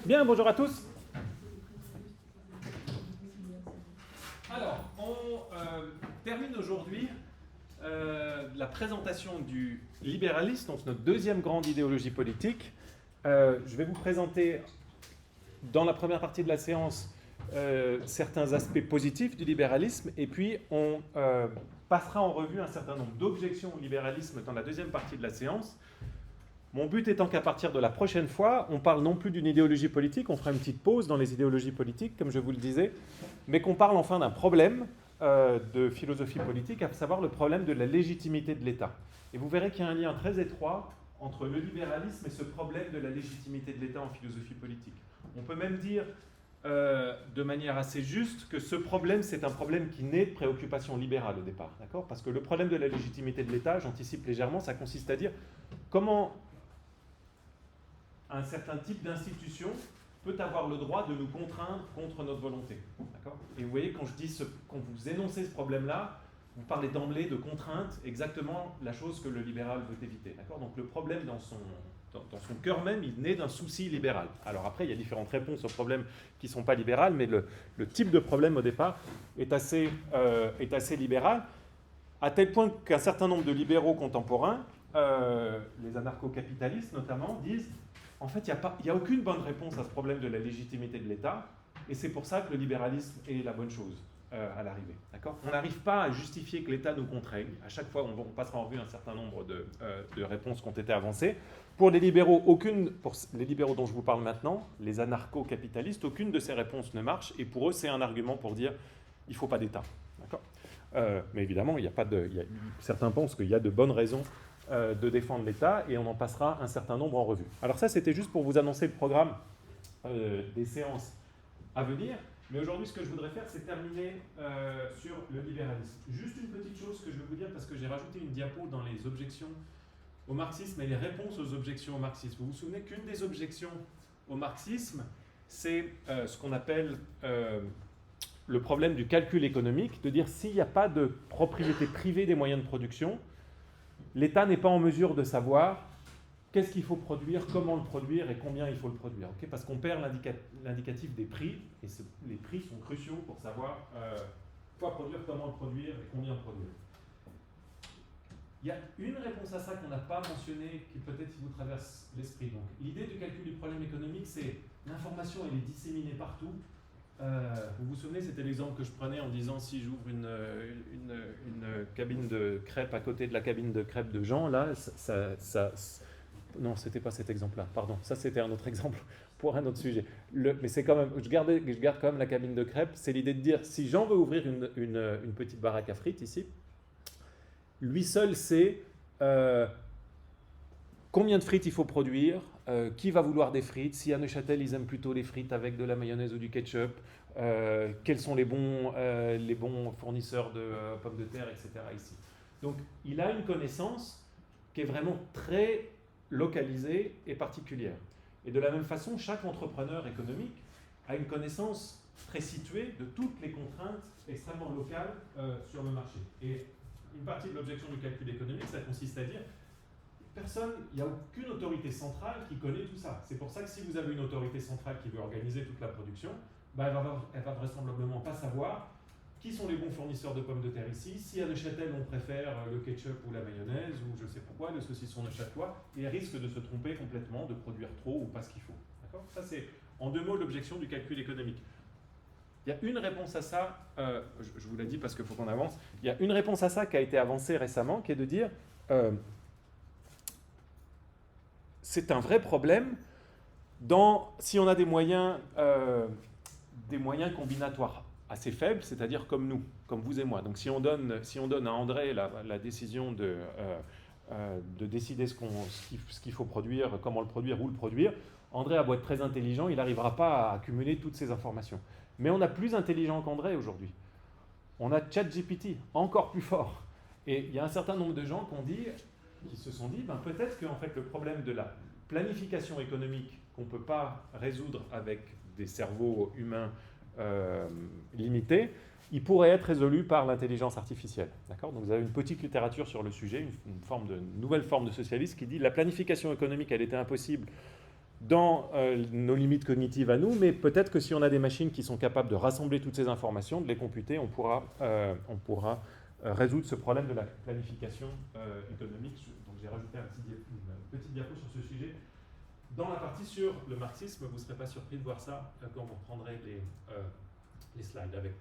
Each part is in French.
Bien, bonjour à tous. Alors, on termine aujourd'hui la présentation du libéralisme, donc notre deuxième grande idéologie politique. Je vais vous présenter, dans la première partie de la séance, certains aspects positifs du libéralisme, et puis on passera en revue un certain nombre d'objections au libéralisme dans la deuxième partie de la séance. Mon but étant qu'à partir de la prochaine fois, on parle non plus d'une idéologie politique, on fera une petite pause dans les idéologies politiques, comme je vous le disais, mais qu'on parle enfin d'un problème de philosophie politique, à savoir le problème de la légitimité de l'État. Et vous verrez qu'il y a un lien très étroit entre le libéralisme et ce problème de la légitimité de l'État en philosophie politique. On peut même dire de manière assez juste que ce problème, c'est un problème qui naît de préoccupations libérales au départ, d'accord ? Parce que le problème de la légitimité de l'État, j'anticipe légèrement, ça consiste à dire comment un certain type d'institution peut avoir le droit de nous contraindre contre notre volonté. D'accord ? Et vous voyez, quand vous énoncez ce problème-là, vous parlez d'emblée de contrainte, exactement la chose que le libéral veut éviter. D'accord ? Donc le problème dans son cœur même, il naît d'un souci libéral. Alors après, il y a différentes réponses aux problèmes qui ne sont pas libérales, mais le type de problème au départ est assez libéral, à tel point qu'un certain nombre de libéraux contemporains, les anarcho-capitalistes notamment, disent en fait, il n'y a aucune bonne réponse à ce problème de la légitimité de l'État, et c'est pour ça que le libéralisme est la bonne chose à l'arrivée. D'accord ? On n'arrive pas à justifier que l'État nous contraigne. À chaque fois, on passera en revue un certain nombre de réponses qui ont été avancées. Pour les libéraux, pour les libéraux dont je vous parle maintenant, les anarcho-capitalistes, aucune de ces réponses ne marche, et pour eux, c'est un argument pour dire il ne faut pas d'État. D'accord ? Mais évidemment, certains pensent qu'il y a de bonnes raisons de défendre l'État, et on en passera un certain nombre en revue. Alors ça, c'était juste pour vous annoncer le programme des séances à venir, mais aujourd'hui, ce que je voudrais faire, c'est terminer sur le libéralisme. Juste une petite chose que je veux vous dire, parce que j'ai rajouté une diapo dans les objections au marxisme et les réponses aux objections au marxisme. Vous vous souvenez qu'une des objections au marxisme, c'est ce qu'on appelle le problème du calcul économique, de dire s'il n'y a pas de propriété privée des moyens de production, l'État n'est pas en mesure de savoir qu'est-ce qu'il faut produire, comment le produire et combien il faut le produire. Okay ? Parce qu'on perd l'indicatif des prix, et les prix sont cruciaux pour savoir quoi produire, comment le produire et combien le produire. Il y a une réponse à ça qu'on n'a pas mentionnée, qui peut-être vous traverse l'esprit. Donc, l'idée du calcul du problème économique, c'est l'information, elle est disséminée partout. Vous vous souvenez, c'était l'exemple que je prenais en disant si j'ouvre une cabine de crêpes à côté de la cabine de crêpes de Jean, là, non, c'était pas cet exemple-là, pardon, ça c'était un autre exemple pour un autre sujet. Mais c'est quand même, je garde quand même la cabine de crêpes, c'est l'idée de dire si Jean veut ouvrir une petite baraque à frites ici, lui seul sait combien de frites il faut produire, qui va vouloir des frites, si à Neuchâtel ils aiment plutôt les frites avec de la mayonnaise ou du ketchup, quels sont les bons fournisseurs de pommes de terre, etc. ici. Donc il a une connaissance qui est vraiment très localisée et particulière. Et de la même façon, chaque entrepreneur économique a une connaissance très située de toutes les contraintes extrêmement locales sur le marché. Et une partie de l'objection du calcul économique, ça consiste à dire il n'y a aucune autorité centrale qui connaît tout ça. C'est pour ça que si vous avez une autorité centrale qui veut organiser toute la production, elle va vraisemblablement pas savoir qui sont les bons fournisseurs de pommes de terre ici, si à Neuchâtel on préfère le ketchup ou la mayonnaise, ou je sais pourquoi, le saucisson neuchâtelois, et elle risque de se tromper complètement, de produire trop ou pas ce qu'il faut. D'accord ? Ça c'est, en deux mots, l'objection du calcul économique. Il y a une réponse à ça, je vous l'ai dit parce qu'il faut qu'on avance, il y a une réponse à ça qui a été avancée récemment, qui est de dire c'est un vrai problème si on a des moyens combinatoires assez faibles, c'est-à-dire comme nous, comme vous et moi. Donc si on donne à André la décision de décider ce qu'il faut produire, comment le produire, où le produire, André a beau être très intelligent, il n'arrivera pas à accumuler toutes ces informations. Mais on a plus intelligent qu'André aujourd'hui. On a ChatGPT, encore plus fort. Et il y a un certain nombre de gens qui se sont dit, peut-être que en fait, le problème de la planification économique qu'on ne peut pas résoudre avec des cerveaux humains limités, il pourrait être résolu par l'intelligence artificielle. D'accord ? Donc vous avez une petite littérature sur le sujet, une nouvelle forme de socialisme qui dit que la planification économique, elle était impossible dans nos limites cognitives à nous, mais peut-être que si on a des machines qui sont capables de rassembler toutes ces informations, de les computer, on pourra résoudre ce problème de la planification économique. Donc j'ai rajouté une petite diapo sur ce sujet. Dans la partie sur le marxisme, vous ne serez pas surpris de voir ça quand vous reprendrez les slides, avec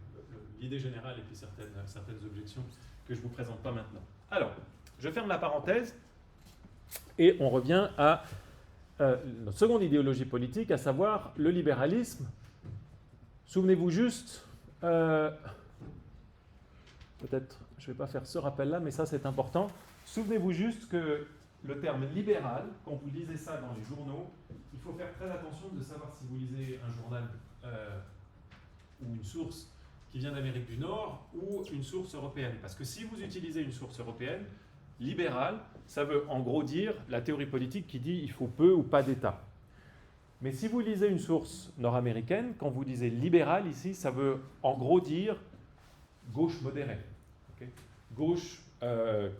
l'idée générale et puis certaines objections que je ne vous présente pas maintenant. Alors, je ferme la parenthèse et on revient à notre seconde idéologie politique, à savoir le libéralisme. Souvenez-vous juste, peut-être je ne vais pas faire ce rappel-là, mais ça c'est important. Souvenez-vous juste que le terme libéral, quand vous lisez ça dans les journaux, il faut faire très attention de savoir si vous lisez un journal ou une source qui vient d'Amérique du Nord ou une source européenne. Parce que si vous utilisez une source européenne, libéral, ça veut en gros dire la théorie politique qui dit il faut peu ou pas d'État. Mais si vous lisez une source nord-américaine, quand vous lisez libéral ici, ça veut en gros dire gauche modérée. Okay, gauche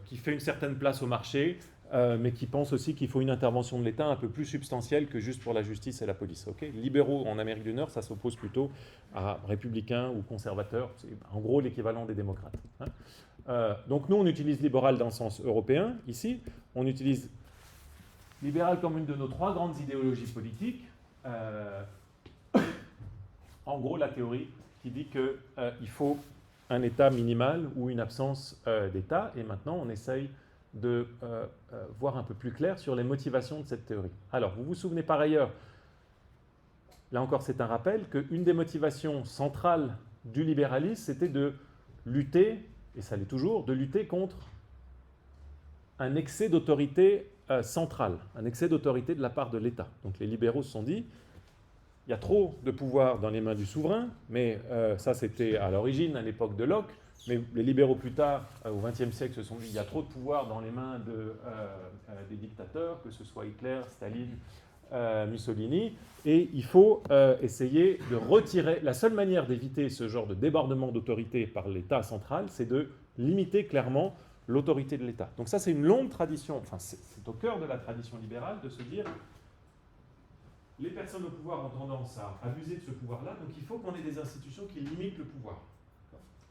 qui fait une certaine place au marché, mais qui pense aussi qu'il faut une intervention de l'État un peu plus substantielle que juste pour la justice et la police. Okay, libéraux en Amérique du Nord, ça s'oppose plutôt à républicains ou conservateurs. C'est en gros l'équivalent des démocrates. Hein. Donc nous, on utilise libéral dans le sens européen, ici. On utilise libéral comme une de nos trois grandes idéologies politiques. En gros, la théorie qui dit qu'il faut un État minimal ou une absence d'État. Et maintenant, on essaye de voir un peu plus clair sur les motivations de cette théorie. Alors, vous vous souvenez par ailleurs, là encore c'est un rappel, qu'une des motivations centrales du libéralisme, c'était de lutter, et ça l'est toujours, de lutter contre un excès d'autorité centrale, un excès d'autorité de la part de l'État. Donc les libéraux se sont dit, il y a trop de pouvoir dans les mains du souverain, mais ça c'était à l'origine, à l'époque de Locke, mais les libéraux plus tard, au XXe siècle, se sont dit, il y a trop de pouvoir dans les mains des dictateurs, que ce soit Hitler, Staline, Mussolini, et il faut essayer de retirer. La seule manière d'éviter ce genre de débordement d'autorité par l'État central, c'est de limiter clairement l'autorité de l'État. Donc ça, c'est une longue tradition, enfin c'est au cœur de la tradition libérale de se dire les personnes au pouvoir ont tendance à abuser de ce pouvoir-là, donc il faut qu'on ait des institutions qui limitent le pouvoir.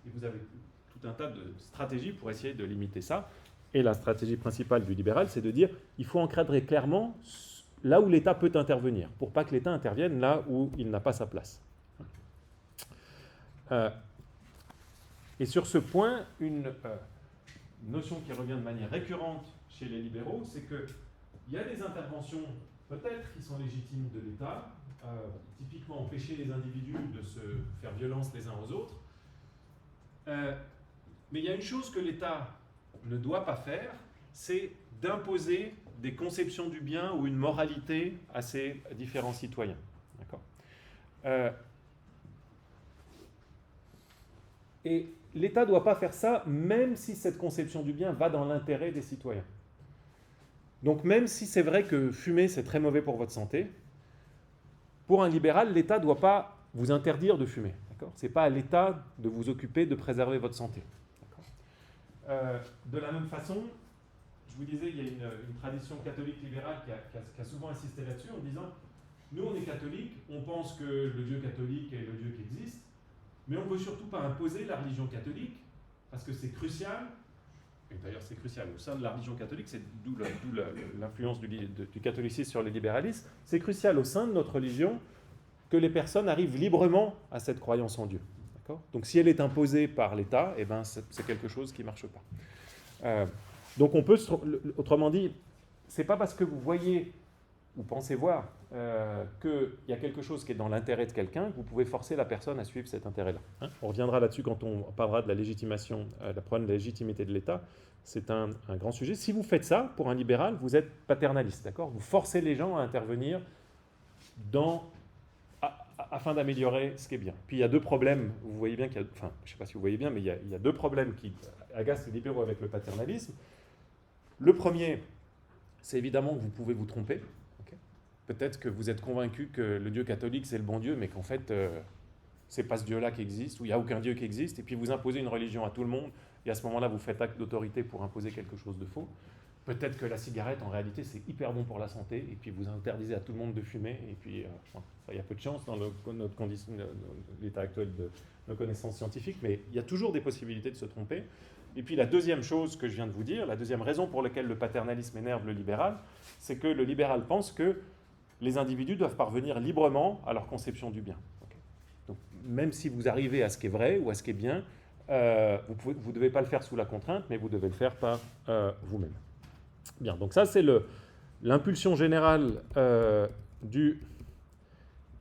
Et vous avez tout un tas de stratégies pour essayer de limiter ça. Et la stratégie principale du libéral, c'est de dire il faut encadrer clairement là où l'État peut intervenir, pour pas que l'État intervienne là où il n'a pas sa place. Et sur ce point, une notion qui revient de manière récurrente chez les libéraux, c'est qu'il y a des interventions peut-être qui sont légitimes de l'État, typiquement empêcher les individus de se faire violence les uns aux autres. Mais il y a une chose que l'État ne doit pas faire, c'est d'imposer des conceptions du bien ou une moralité à ses différents citoyens. D'accord ? Et l'État ne doit pas faire ça, même si cette conception du bien va dans l'intérêt des citoyens. Donc même si c'est vrai que fumer, c'est très mauvais pour votre santé, pour un libéral, l'État ne doit pas vous interdire de fumer. Ce n'est pas à l'État de vous occuper de préserver votre santé. De la même façon, je vous disais, il y a une tradition catholique libérale qui a souvent insisté là-dessus en disant nous, on est catholiques, on pense que le Dieu catholique est le Dieu qui existe, mais on ne veut surtout pas imposer la religion catholique, parce que c'est crucial, et d'ailleurs c'est crucial au sein de la religion catholique, c'est d'où l'influence du catholicisme sur le libéralisme, c'est crucial au sein de notre religion que les personnes arrivent librement à cette croyance en Dieu. D'accord ? Donc si elle est imposée par l'État, eh ben, c'est quelque chose qui ne marche pas. Donc on peut, autrement dit, ce n'est pas parce que vous voyez ou pensez voir qu'il y a quelque chose qui est dans l'intérêt de quelqu'un que vous pouvez forcer la personne à suivre cet intérêt-là. Hein ? On reviendra là-dessus quand on parlera de la légitimation, le problème de la légitimité de l'État. C'est un grand sujet. Si vous faites ça, pour un libéral, vous êtes paternaliste. D'accord ? Vous forcez les gens à intervenir afin d'améliorer ce qui est bien. Puis il y a deux problèmes, vous voyez bien qu'il y a, enfin, je ne sais pas si vous voyez bien, mais il y a deux problèmes qui agacent les libéraux avec le paternalisme. Le premier, c'est évidemment que vous pouvez vous tromper. Okay ? Peut-être que vous êtes convaincu que le Dieu catholique, c'est le bon Dieu, mais qu'en fait, c'est pas ce Dieu-là qui existe, ou il n'y a aucun Dieu qui existe, et puis vous imposez une religion à tout le monde, et à ce moment-là, vous faites acte d'autorité pour imposer quelque chose de faux. peut-être que la cigarette, en réalité, c'est hyper bon pour la santé, et puis vous interdisez à tout le monde de fumer, et puis il y a peu de chance dans l'état actuel de nos connaissances scientifiques, mais il y a toujours des possibilités de se tromper. Et puis la deuxième chose que je viens de vous dire, la deuxième raison pour laquelle le paternalisme énerve le libéral, c'est que le libéral pense que les individus doivent parvenir librement à leur conception du bien. Okay. Donc même si vous arrivez à ce qui est vrai ou à ce qui est bien, vous ne devez pas le faire sous la contrainte, mais vous devez le faire par vous-même. Bien, donc ça c'est l'impulsion générale du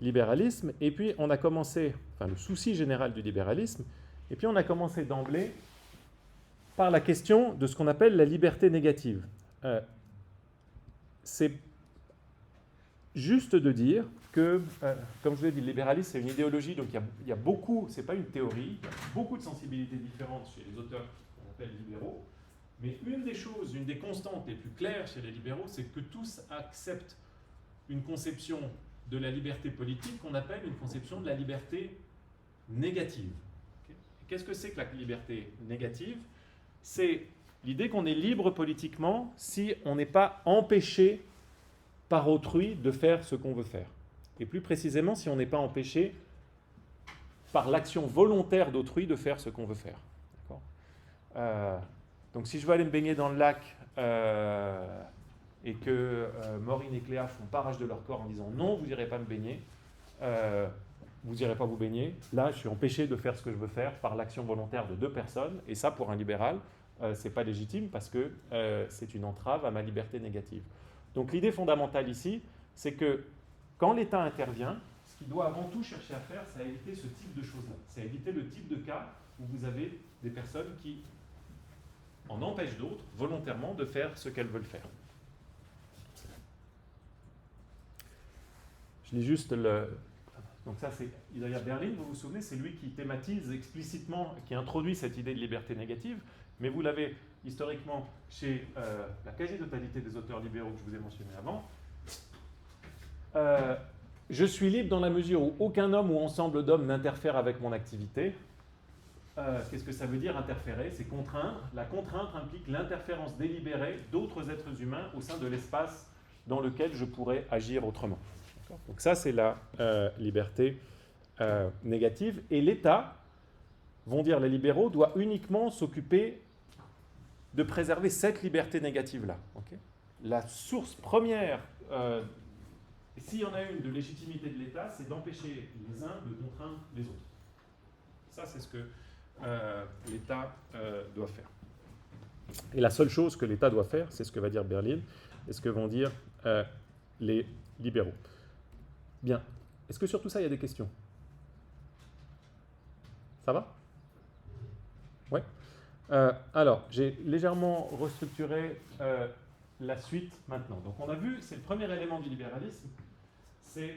libéralisme, et puis on a commencé, enfin le souci général du libéralisme, et puis on a commencé d'emblée par la question de ce qu'on appelle la liberté négative. C'est juste de dire que, comme je vous l'ai dit, le libéralisme c'est une idéologie, donc il y a beaucoup, c'est pas une théorie, il y a beaucoup de sensibilités différentes chez les auteurs qu'on appelle libéraux, mais une des choses, une des constantes les plus claires chez les libéraux, c'est que tous acceptent une conception de la liberté politique qu'on appelle une conception de la liberté négative. Okay. Qu'est-ce que c'est que la liberté négative? C'est l'idée qu'on est libre politiquement si on n'est pas empêché par autrui de faire ce qu'on veut faire. Et plus précisément, si on n'est pas empêché par l'action volontaire d'autrui de faire ce qu'on veut faire. Donc si je veux aller me baigner dans le lac et que Maureen et Cléa font parage de leur corps en disant non, vous n'irez pas me baigner, vous n'irez pas vous baigner, là je suis empêché de faire ce que je veux faire par l'action volontaire de deux personnes, et ça pour un libéral, c'est pas légitime parce que c'est une entrave à ma liberté négative. Donc l'idée fondamentale ici, c'est que quand l'État intervient, ce qu'il doit avant tout chercher à faire, c'est à éviter ce type de choses-là. C'est à éviter le type de cas où vous avez des personnes qui en empêchent d'autres volontairement de faire ce qu'elles veulent faire. Je lis juste le... Donc ça, c'est Isaiah Berlin, vous vous souvenez, c'est lui qui thématise explicitement, qui introduit cette idée de liberté négative, mais vous l'avez historiquement chez la quasi-totalité des auteurs libéraux que je vous ai mentionnés avant. Je suis libre dans la mesure où aucun homme ou ensemble d'hommes n'interfère avec mon activité. Qu'est-ce que ça veut dire interférer? C'est contraindre. La contrainte implique l'interférence délibérée d'autres êtres humains au sein de l'espace dans lequel je pourrais agir autrement. Donc ça, c'est la liberté négative. Et l'État, vont dire les libéraux, doit uniquement s'occuper de préserver cette liberté négative-là. Okay. La source première, s'il y en a une de légitimité de l'État, c'est d'empêcher les uns de contraindre les autres. Ça, c'est ce que l'État doit faire. Et la seule chose que l'État doit faire, c'est ce que va dire Berlin, et ce que vont dire les libéraux. Bien. Est-ce que sur tout ça, il y a des questions? Ça va? Ouais. Alors, j'ai légèrement restructuré la suite maintenant. Donc, on a vu, c'est le premier élément du libéralisme, c'est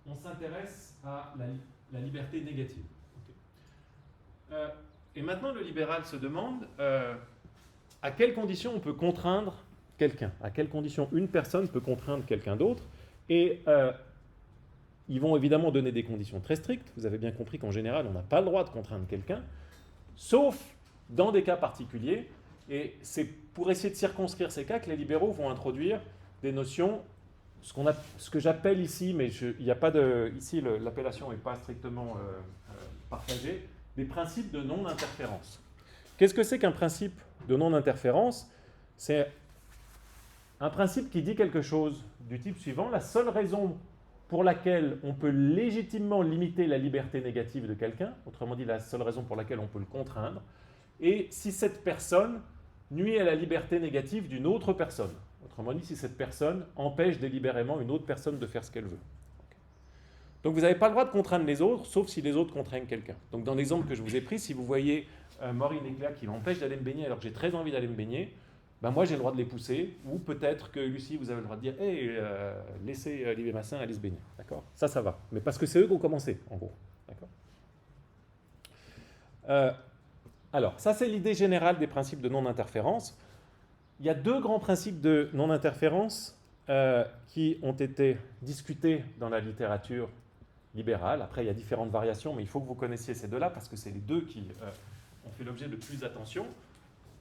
on s'intéresse à la liberté négative. Okay. Et maintenant, le libéral se demande à quelles conditions on peut contraindre quelqu'un, à quelles conditions une personne peut contraindre quelqu'un d'autre. Et ils vont évidemment donner des conditions très strictes. Vous avez bien compris qu'en général, on n'a pas le droit de contraindre quelqu'un, sauf dans des cas particuliers. Et c'est pour essayer de circonscrire ces cas que les libéraux vont introduire des notions, ce que j'appelle ici, mais il n'y a pas de... Ici, l'appellation n'est pas strictement partagée, des principes de non-interférence. Qu'est-ce que c'est qu'un principe de non-interférence? C'est un principe qui dit quelque chose du type suivant: la seule raison pour laquelle on peut légitimement limiter la liberté négative de quelqu'un, autrement dit la seule raison pour laquelle on peut le contraindre, et si cette personne nuit à la liberté négative d'une autre personne. Autrement dit, si cette personne empêche délibérément une autre personne de faire ce qu'elle veut. Okay. Donc vous n'avez pas le droit de contraindre les autres, sauf si les autres contraignent quelqu'un. Donc dans l'exemple que je vous ai pris, si vous voyez Maureen et Cléa qui m'empêchent d'aller me baigner alors que j'ai très envie d'aller me baigner, ben moi j'ai le droit de les pousser, ou peut-être que Lucie, vous avez le droit de dire « Hey, laissez Olivier Massin aller se baigner ». D'accord ? Ça va. Mais parce que c'est eux qui ont commencé, en gros. D'accord ? Alors, ça c'est l'idée générale des principes de non-interférence. Il y a deux grands principes de non-interférence qui ont été discutés dans la littérature libérale. Après, il y a différentes variations, mais il faut que vous connaissiez ces deux-là parce que c'est les deux qui ont fait l'objet de plus d'attention.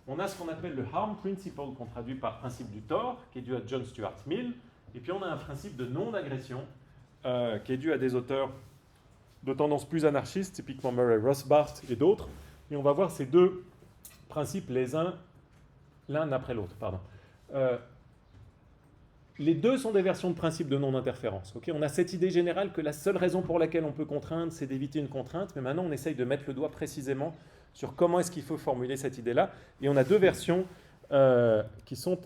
on a ce qu'on appelle le harm principle, qu'on traduit par principe du tort, qui est dû à John Stuart Mill, et puis on a un principe de non-agression, qui est dû à des auteurs de tendance plus anarchiste, typiquement Murray Rothbard et d'autres, et on va voir ces deux principes l'un après l'autre. Les deux sont des versions de principe de non-interférence. Okay, on a cette idée générale que la seule raison pour laquelle on peut contraindre, c'est d'éviter une contrainte, mais maintenant on essaye de mettre le doigt précisément sur comment est-ce qu'il faut formuler cette idée-là, et on a deux versions qui sont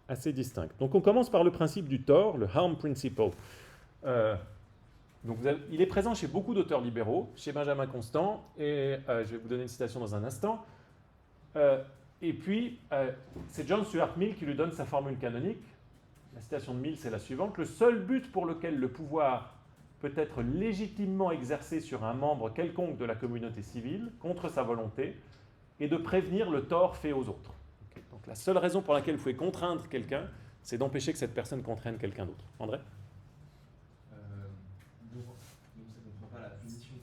assez distinctes. Donc on commence par le principe du tort, le harm principle. Donc il est présent chez beaucoup d'auteurs libéraux, chez Benjamin Constant, et je vais vous donner une citation dans un instant. Et puis, c'est John Stuart Mill qui lui donne sa formule canonique. La citation de Mill, c'est la suivante. Le seul but pour lequel le pouvoir peut être légitimement exercé sur un membre quelconque de la communauté civile, contre sa volonté, est de prévenir le tort fait aux autres. Okay. Donc la seule raison pour laquelle vous pouvez contraindre quelqu'un, c'est d'empêcher que cette personne contraigne quelqu'un d'autre. André ? Donc ça ne comprend pas la punition.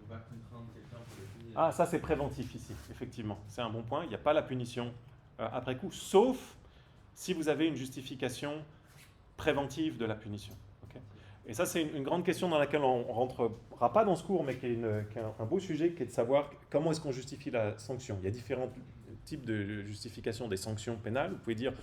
On va contraindre quelqu'un pour le punir. Ah, ça c'est préventif ici, effectivement. C'est un bon point. Il n'y a pas la punition après coup, sauf si vous avez une justification préventive de la punition. Okay. Et ça, c'est une grande question dans laquelle on ne rentrera pas dans ce cours, mais qui est un beau sujet, qui est de savoir comment est-ce qu'on justifie la sanction. Il y a différents types de justification des sanctions pénales. Vous pouvez dire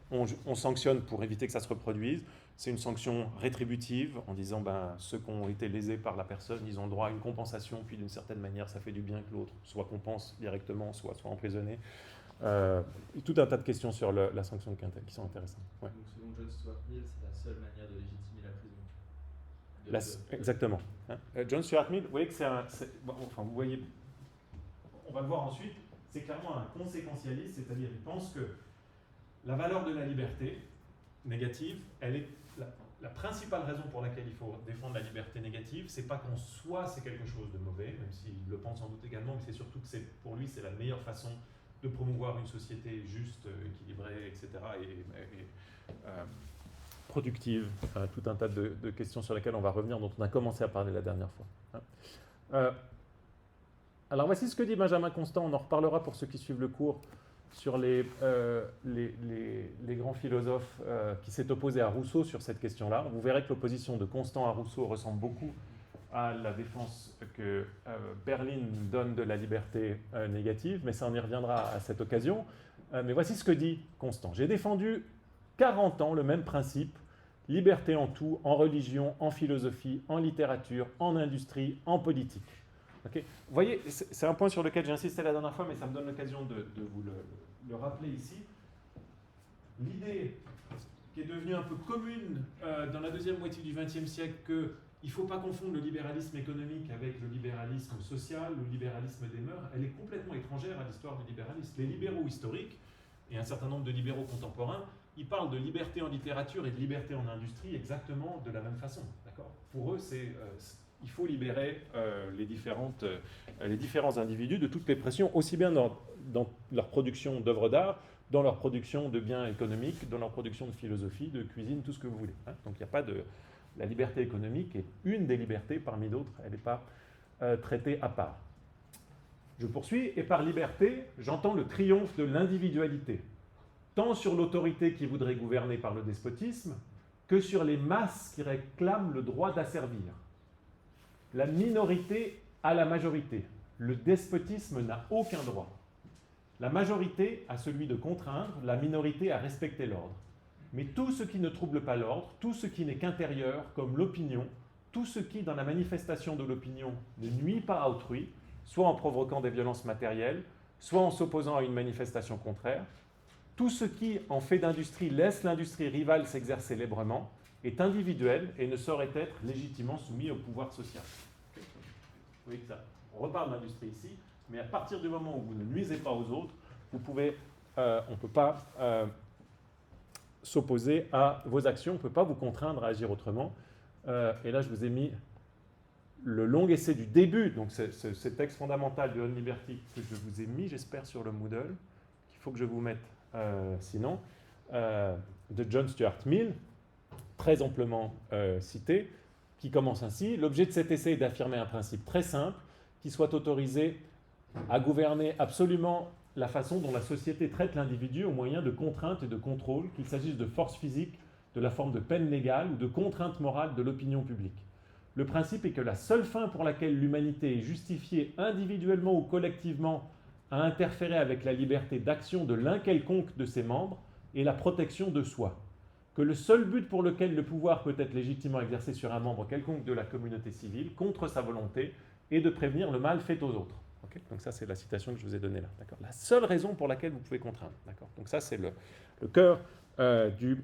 on sanctionne pour éviter que ça se reproduise. C'est une sanction rétributive, en disant ceux qui ont été lésés par la personne, ils ont droit à une compensation, puis d'une certaine manière, ça fait du bien que l'autre soit compense directement, soit emprisonné. Tout un tas de questions sur la sanction de Quintel qui sont intéressantes. Ouais. Donc selon John Stuart Mill, c'est la seule manière de légitimer la prison. Exactement. Hein. John Stuart Mill, vous voyez que vous voyez, on va le voir ensuite, c'est clairement un conséquentialiste, c'est-à-dire il pense que la valeur de la liberté négative, elle est la principale raison pour laquelle il faut défendre la liberté négative, c'est pas qu'en soi c'est quelque chose de mauvais, même s'il le pense sans doute également, mais c'est surtout que pour lui c'est la meilleure façon de promouvoir une société juste, équilibrée, etc. et productive. Tout un tas de questions sur lesquelles on va revenir, dont on a commencé à parler la dernière fois. Alors voici ce que dit Benjamin Constant, on en reparlera pour ceux qui suivent le cours, sur les grands philosophes qui s'est opposé à Rousseau sur cette question-là. Vous verrez que l'opposition de Constant à Rousseau ressemble beaucoup à la défense que Berlin donne de la liberté négative, mais ça on y reviendra à cette occasion. Mais voici ce que dit Constant. J'ai défendu 40 ans le même principe, liberté en tout, en religion, en philosophie, en littérature, en industrie, en politique. Okay. Vous voyez, c'est un point sur lequel j'ai insisté la dernière fois, mais ça me donne l'occasion de vous le rappeler ici. L'idée qui est devenue un peu commune dans la deuxième moitié du XXe siècle qu'il ne faut pas confondre le libéralisme économique avec le libéralisme social, le libéralisme des mœurs, elle est complètement étrangère à l'histoire du libéralisme. Les libéraux historiques, et un certain nombre de libéraux contemporains, ils parlent de liberté en littérature et de liberté en industrie exactement de la même façon. D'accord ? Pour eux, il faut libérer les différents individus de toutes les pressions, aussi bien dans leur production d'œuvres d'art, dans leur production de biens économiques, dans leur production de philosophie, de cuisine, tout ce que vous voulez. Hein. Donc il n'y a pas de... La liberté économique est une des libertés parmi d'autres, elle n'est pas traitée à part. Je poursuis, et par liberté, j'entends le triomphe de l'individualité, tant sur l'autorité qui voudrait gouverner par le despotisme, que sur les masses qui réclament le droit d'asservir. La minorité a la majorité. Le despotisme n'a aucun droit. La majorité a celui de contraindre, la minorité a respecté l'ordre. Mais tout ce qui ne trouble pas l'ordre, tout ce qui n'est qu'intérieur, comme l'opinion, tout ce qui, dans la manifestation de l'opinion, ne nuit pas à autrui, soit en provoquant des violences matérielles, soit en s'opposant à une manifestation contraire, tout ce qui, en fait d'industrie, laisse l'industrie rivale s'exercer librement, est individuel et ne saurait être légitimement soumis au pouvoir social. Okay. Vous voyez que ça, on reparle d'industrie ici, mais à partir du moment où vous ne nuisez pas aux autres, on ne peut pas s'opposer à vos actions, on ne peut pas vous contraindre à agir autrement. Et là, je vous ai mis le long essai du début, donc ce texte fondamental de On Liberty que je vous ai mis, j'espère, sur le Moodle, qu'il faut que je vous mette sinon, de John Stuart Mill, très amplement cité, qui commence ainsi. L'objet de cet essai est d'affirmer un principe très simple, qui soit autorisé à gouverner absolument la façon dont la société traite l'individu au moyen de contraintes et de contrôles, qu'il s'agisse de force physique, de la forme de peine légale ou de contraintes morales de l'opinion publique. Le principe est que la seule fin pour laquelle l'humanité est justifiée individuellement ou collectivement à interférer avec la liberté d'action de l'un quelconque de ses membres est la protection de soi. Que le seul but pour lequel le pouvoir peut être légitimement exercé sur un membre quelconque de la communauté civile, contre sa volonté, est de prévenir le mal fait aux autres. Okay, donc ça, c'est la citation que je vous ai donnée là. La seule raison pour laquelle vous pouvez contraindre. Donc ça, c'est le cœur du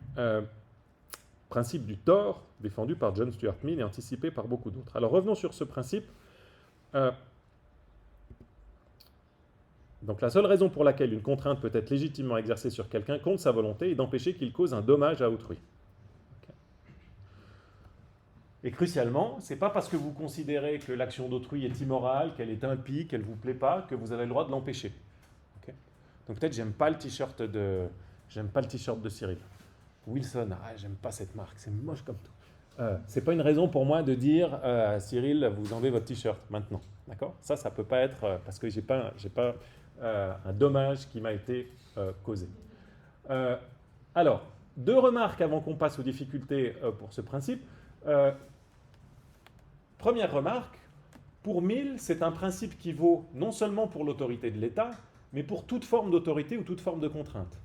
principe du tort, défendu par John Stuart Mill et anticipé par beaucoup d'autres. Alors revenons sur ce principe. Donc la seule raison pour laquelle une contrainte peut être légitimement exercée sur quelqu'un contre sa volonté est d'empêcher qu'il cause un dommage à autrui. Okay. Et crucialement, ce n'est pas parce que vous considérez que l'action d'autrui est immorale, qu'elle est impie, qu'elle ne vous plaît pas, que vous avez le droit de l'empêcher. Okay. Donc peut-être j'aime pas le t-shirt de Cyril. Wilson, j'aime pas cette marque, c'est moche comme tout. C'est pas une raison pour moi de dire Cyril, vous enlevez votre t-shirt maintenant. D'accord ? Ça peut pas être parce que j'ai pas un dommage qui m'a été causé. Alors, 2 remarques avant qu'on passe aux difficultés pour ce principe. Première remarque, pour Mill, c'est un principe qui vaut non seulement pour l'autorité de l'État, mais pour toute forme d'autorité ou toute forme de contrainte.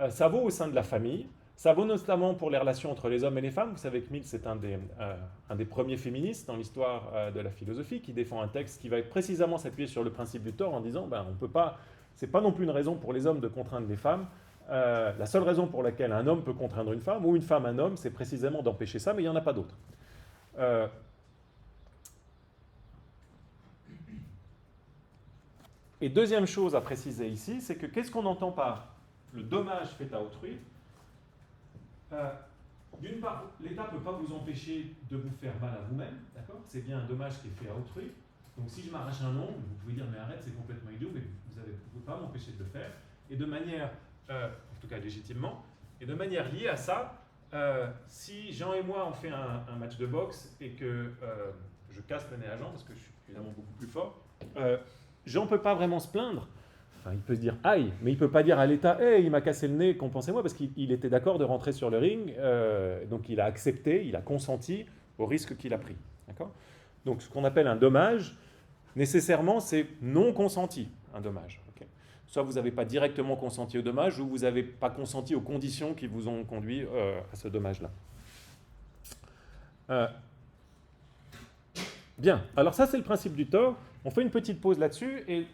Ça vaut au sein de la famille, ça vaut notamment pour les relations entre les hommes et les femmes. Vous savez que Mill, c'est un des premiers féministes dans l'histoire de la philosophie, qui défend un texte qui va précisément s'appuyer sur le principe du tort en disant on peut pas, c'est pas non plus une raison pour les hommes de contraindre les femmes. La seule raison pour laquelle un homme peut contraindre une femme, ou une femme un homme, c'est précisément d'empêcher ça, mais il n'y en a pas d'autre. Et deuxième chose à préciser ici, c'est que qu'est-ce qu'on entend par le dommage fait à autrui? D'une part, l'État ne peut pas vous empêcher de vous faire mal à vous-même, d'accord? C'est bien un dommage qui est fait à autrui. Donc si je m'arrache un ongle, vous pouvez dire mais arrête, c'est complètement idiot, mais vous ne pouvez pas m'empêcher de le faire. Et de manière, en tout cas légitimement, et de manière liée à ça, si Jean et moi on fait un match de boxe et que je casse le nez à Jean parce que je suis évidemment beaucoup plus fort, Jean ne peut pas vraiment se plaindre. Enfin, il peut se dire aïe, mais il ne peut pas dire à l'État hey, il m'a cassé le nez, compensez-moi, parce qu'il était d'accord de rentrer sur le ring, donc il a accepté, il a consenti au risque qu'il a pris. D'accord ? Donc ce qu'on appelle un dommage, nécessairement, c'est non consenti, un dommage. Okay ? Soit vous n'avez pas directement consenti au dommage, ou vous n'avez pas consenti aux conditions qui vous ont conduit à ce dommage-là. Bien, alors ça c'est le principe du tort. On fait une petite pause là-dessus et...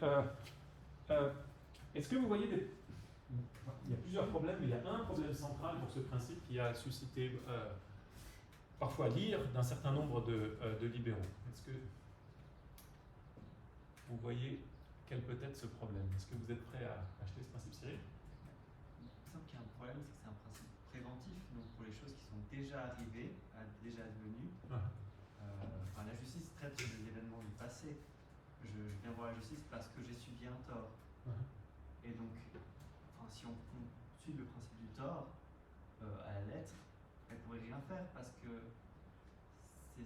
est-ce que vous voyez il y a plusieurs problèmes, mais il y a un problème central pour ce principe qui a suscité parfois l'ire d'un certain nombre de libéraux. Est-ce que vous voyez quel peut être ce problème? Est-ce que vous êtes prêt à acheter ce principe, Cyril? Il me semble qu'il y a un problème, c'est que c'est un principe préventif, donc pour les choses qui sont déjà arrivées, déjà advenues. La justice traite des événements du passé. Je viens voir la justice parce que j'ai subi un tort. Et donc, si on suit le principe du tort à la lettre, elle ne pourrait rien faire parce que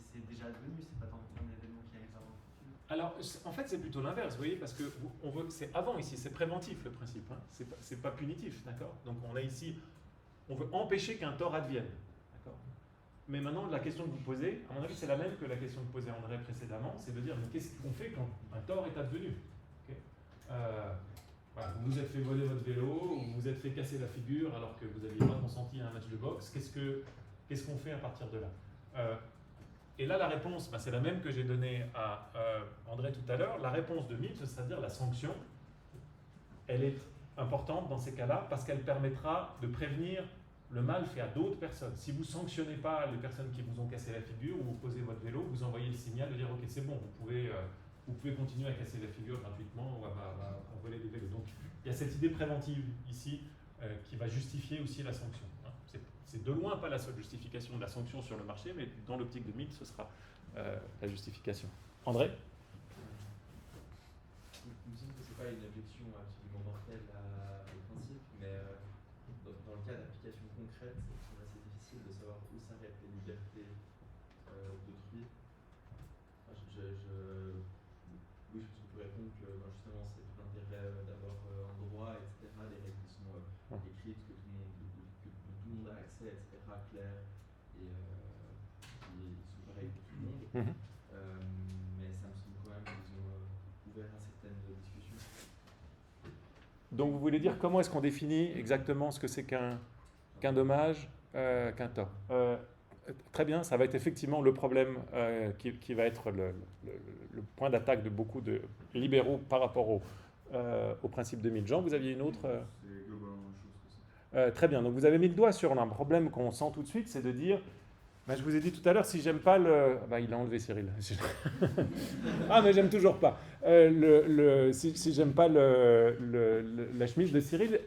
c'est déjà advenu, c'est pas tant un événement qui arrive avant le futur. Alors, en fait, c'est plutôt l'inverse, vous voyez, parce que c'est avant ici, c'est préventif le principe, hein, c'est pas punitif, d'accord? Donc on a ici, on veut empêcher qu'un tort advienne, d'accord? Mais maintenant, la question que vous posez, à mon avis, c'est la même que la question que posait André précédemment, c'est de dire, mais qu'est-ce qu'on fait quand un tort est advenu? Okay. Voilà, vous vous êtes fait voler votre vélo, ou vous vous êtes fait casser la figure alors que vous n'aviez pas consenti à un match de boxe, qu'est-ce qu'on fait à partir de là? Et là, la réponse, c'est la même que j'ai donnée à André tout à l'heure. La réponse de Mill, c'est-à-dire la sanction, elle est importante dans ces cas-là parce qu'elle permettra de prévenir le mal fait à d'autres personnes. Si vous ne sanctionnez pas les personnes qui vous ont cassé la figure ou vous posez votre vélo, vous envoyez le signal de dire ok, c'est bon, vous pouvez continuer à casser la figure gratuitement ou à voler des vélos. Donc il y a cette idée préventive ici qui va justifier aussi la sanction. C'est de loin pas la seule justification de la sanction sur le marché, mais dans l'optique de Mill, ce sera la justification. André? Il me semble que ce n'est pas une objection absolument mortelle au principe, mais dans le cas d'application concrète, c'est assez difficile de savoir où s'arrêtent les libertés d'autrui. Oui, je peux répondre que justement c'est tout l'intérêt d'avoir français, etc., clair, et qui sont pareils pour tout le monde. Mhm. Mais ça me semble quand même qu'ils ont ouvert à certaines discussions. Donc vous voulez dire comment est-ce qu'on définit exactement ce que c'est qu'un dommage, qu'un tort? Très bien, ça va être effectivement le problème qui va être le point d'attaque de beaucoup de libéraux par rapport au principe 2000. Jean, vous aviez une autre C'est globalement la même chose que ça. très bien, donc vous avez mis le doigt sur un problème qu'on sent tout de suite, c'est de dire, ben, je vous ai dit tout à l'heure, si j'aime pas le... Ben, il a enlevé Cyril. Ah, mais j'aime toujours pas. Si j'aime pas la chemise de Cyril,